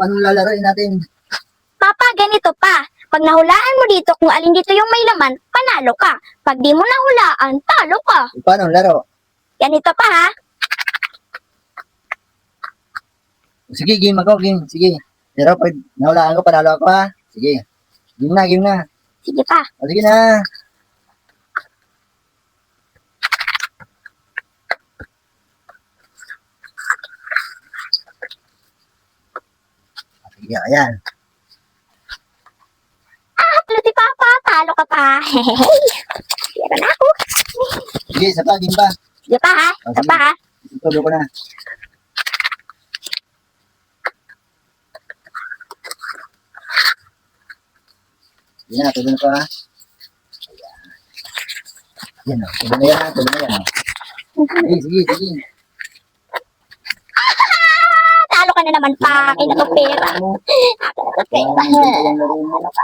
anong lalaroin natin? Papa, ganito pa. Pag nahulaan mo dito kung alin dito yung may laman, panalo ka. Pag di mo nahulaan, talo ka. Paano ang laro? Ganito pa ha. Sige, game ako, game. Sige. Pero pag nahulaan ko, panalo ako ha. Sige. Game na, game na. Sige pa. O, sige na. Sige, ayan. Talo si Papa, talo ka pa. Hehehe. Meron na ako. Sige, isa pa, game pa. Sige pa ha. O, Isa sige. pa ha. Tulo ko na. Sige na, tulo na ko ha. Ayan o, tulo na yan ha, tulo na yan o. Sige, sige, sige. Talo ka na naman pa. Akin na to pera. Akin na to pera. Ayan, laro mo. Talo ka.